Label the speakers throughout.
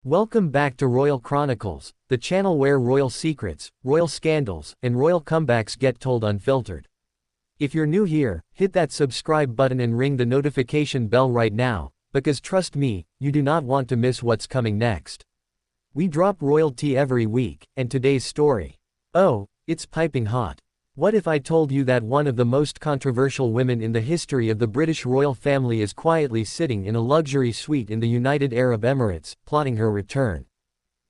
Speaker 1: Welcome back to Royal Chronicles, the channel where royal secrets, royal scandals, and royal comebacks get told unfiltered. If you're new here, hit that subscribe button and ring the notification bell right now, because trust me, you do not want to miss what's coming next. We drop royalty every week, and today's story. Oh, it's piping hot. What if I told you that one of the most controversial women in the history of the British royal family is quietly sitting in a luxury suite in the United Arab Emirates, plotting her return?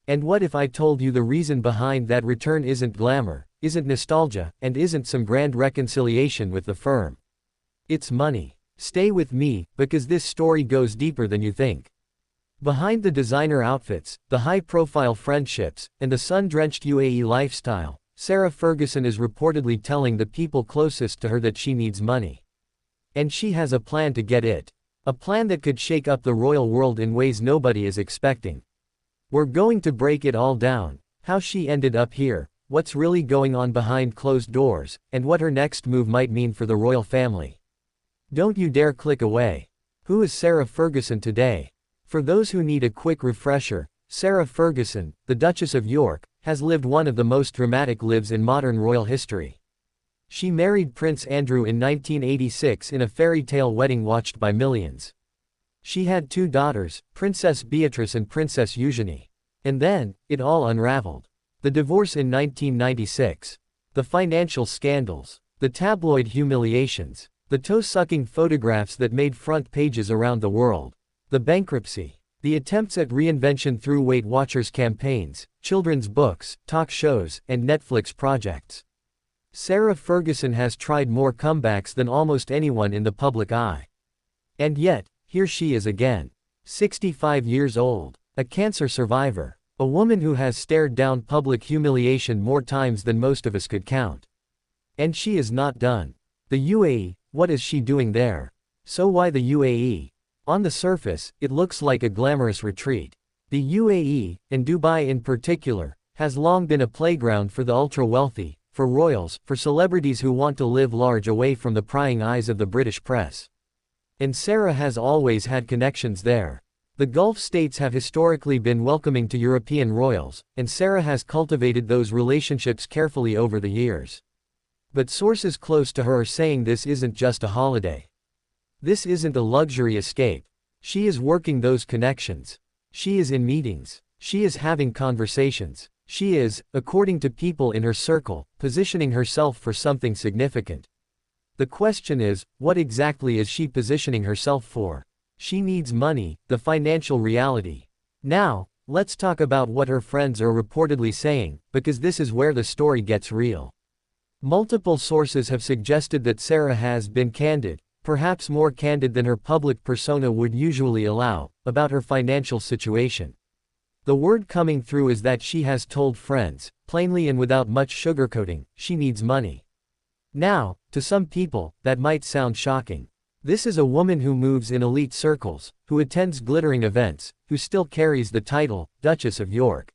Speaker 1: And what if I told you the reason behind that return isn't glamour, isn't nostalgia, and isn't some grand reconciliation with the firm? It's money. Stay with me, because this story goes deeper than you think. Behind the designer outfits, the high-profile friendships, and the sun-drenched UAE lifestyle, Sarah Ferguson is reportedly telling the people closest to her that she needs money. And she has a plan to get it. A plan that could shake up the royal world in ways nobody is expecting. We're going to break it all down: how she ended up here, what's really going on behind closed doors, and what her next move might mean for the royal family. Don't you dare click away. Who is Sarah Ferguson today? For those who need a quick refresher, Sarah Ferguson, the Duchess of York, has lived one of the most dramatic lives in modern royal history. She married Prince Andrew in 1986 in a fairy tale wedding watched by millions. She had two daughters, Princess Beatrice and Princess Eugenie. And then, it all unraveled. The divorce in 1996. The financial scandals. The tabloid humiliations. The toe-sucking photographs that made front pages around the world. The bankruptcy. The attempts at reinvention through Weight Watchers campaigns, children's books, talk shows, and Netflix projects. Sarah Ferguson has tried more comebacks than almost anyone in the public eye. And yet, here she is again. 65 years old. A cancer survivor. A woman who has stared down public humiliation more times than most of us could count. And she is not done. The UAE, what is she doing there? So why the UAE? On the surface, it looks like a glamorous retreat. The UAE, and Dubai in particular, has long been a playground for the ultra-wealthy, for royals, for celebrities who want to live large away from the prying eyes of the British press. And Sarah has always had connections there. The Gulf states have historically been welcoming to European royals, and Sarah has cultivated those relationships carefully over the years. But sources close to her are saying this isn't just a holiday. This isn't a luxury escape. She is working those connections. She is in meetings. She is having conversations. She is, according to people in her circle, positioning herself for something significant. The question is, what exactly is she positioning herself for? She needs money, the financial reality. Now, let's talk about what her friends are reportedly saying, because this is where the story gets real. Multiple sources have suggested that Sarah has been candid, perhaps more candid than her public persona would usually allow, about her financial situation. The word coming through is that she has told friends, plainly and without much sugarcoating, she needs money. Now, to some people, that might sound shocking. This is a woman who moves in elite circles, who attends glittering events, who still carries the title, Duchess of York.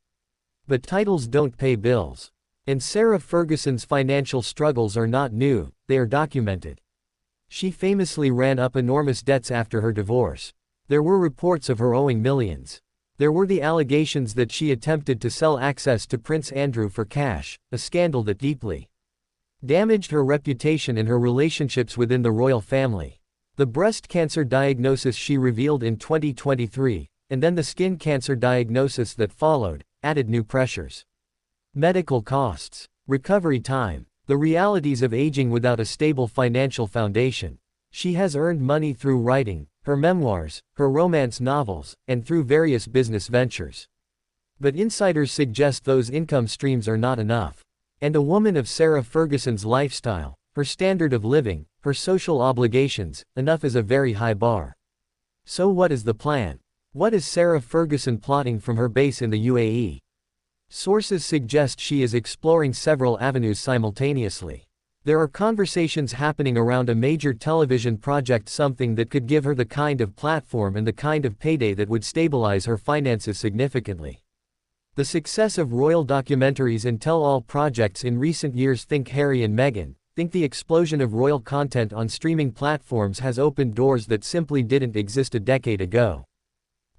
Speaker 1: But titles don't pay bills. And Sarah Ferguson's financial struggles are not new, they are documented. She famously ran up enormous debts after her divorce. There were reports of her owing millions. There were the allegations that she attempted to sell access to Prince Andrew for cash, a scandal that deeply damaged her reputation and her relationships within the royal family. The breast cancer diagnosis she revealed in 2023, and then the skin cancer diagnosis that followed, added new pressures. Medical costs. Recovery time. The realities of aging without a stable financial foundation. She has earned money through writing, her memoirs, her romance novels, and through various business ventures. But insiders suggest those income streams are not enough. And a woman of Sarah Ferguson's lifestyle, her standard of living, her social obligations, enough is a very high bar. So what is the plan? What is Sarah Ferguson plotting from her base in the UAE? Sources suggest she is exploring several avenues simultaneously. There are conversations happening around a major television project, something that could give her the kind of platform and the kind of payday that would stabilize her finances significantly. The success of royal documentaries and tell-all projects in recent years, think Harry and Meghan, think the explosion of royal content on streaming platforms has opened doors that simply didn't exist a decade ago.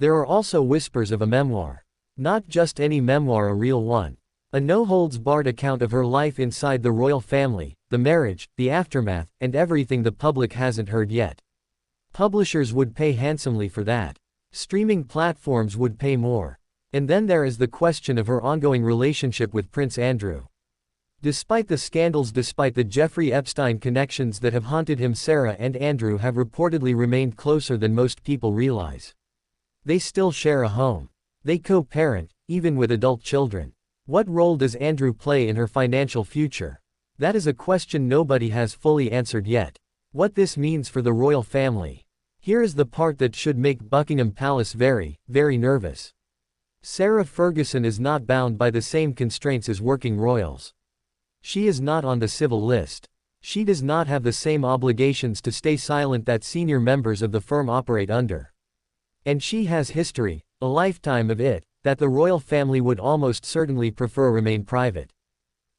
Speaker 1: There are also whispers of a memoir. Not just any memoir, a real one. A no-holds-barred account of her life inside the royal family, the marriage, the aftermath, and everything the public hasn't heard yet. Publishers would pay handsomely for that. Streaming platforms would pay more. And then there is the question of her ongoing relationship with Prince Andrew. Despite the scandals, despite the Jeffrey Epstein connections that have haunted him, Sarah and Andrew have reportedly remained closer than most people realize. They still share a home. They co-parent, even with adult children. What role does Andrew play in her financial future? That is a question nobody has fully answered yet. What this means for the royal family. Here is the part that should make Buckingham Palace very, very nervous. Sarah Ferguson is not bound by the same constraints as working royals. She is not on the civil list. She does not have the same obligations to stay silent that senior members of the firm operate under. And she has history, a lifetime of it, that the royal family would almost certainly prefer remain private.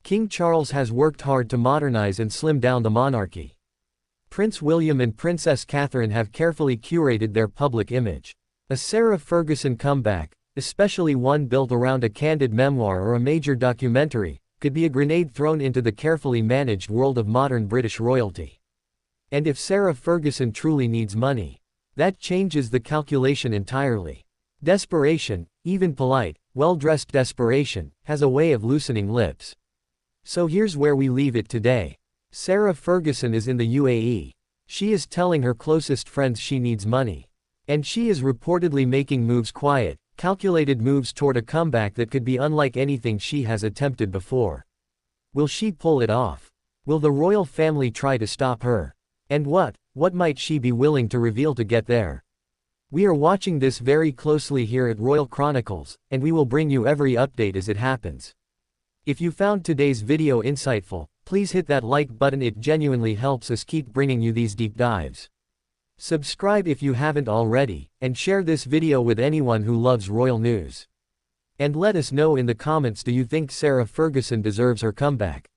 Speaker 1: King Charles has worked hard to modernize and slim down the monarchy. Prince William and Princess Catherine have carefully curated their public image. A Sarah Ferguson comeback, especially one built around a candid memoir or a major documentary, could be a grenade thrown into the carefully managed world of modern British royalty. And if Sarah Ferguson truly needs money, that changes the calculation entirely. Desperation, even polite, well-dressed desperation, has a way of loosening lips. So here's where we leave it today. Sarah Ferguson is in the UAE. She is telling her closest friends she needs money. And she is reportedly making moves, quiet, calculated moves toward a comeback that could be unlike anything she has attempted before. Will she pull it off? Will the royal family try to stop her? And what might she be willing to reveal to get there? We are watching this very closely here at Royal Chronicles, and we will bring you every update as it happens. If you found today's video insightful, please hit that like button, it genuinely helps us keep bringing you these deep dives. Subscribe if you haven't already, and share this video with anyone who loves royal news. And let us know in the comments, do you think Sarah Ferguson deserves her comeback?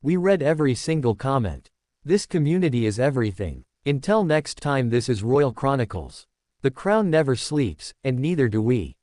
Speaker 1: We read every single comment. This community is everything. Until next time, this is Royal Chronicles. The crown never sleeps, and neither do we.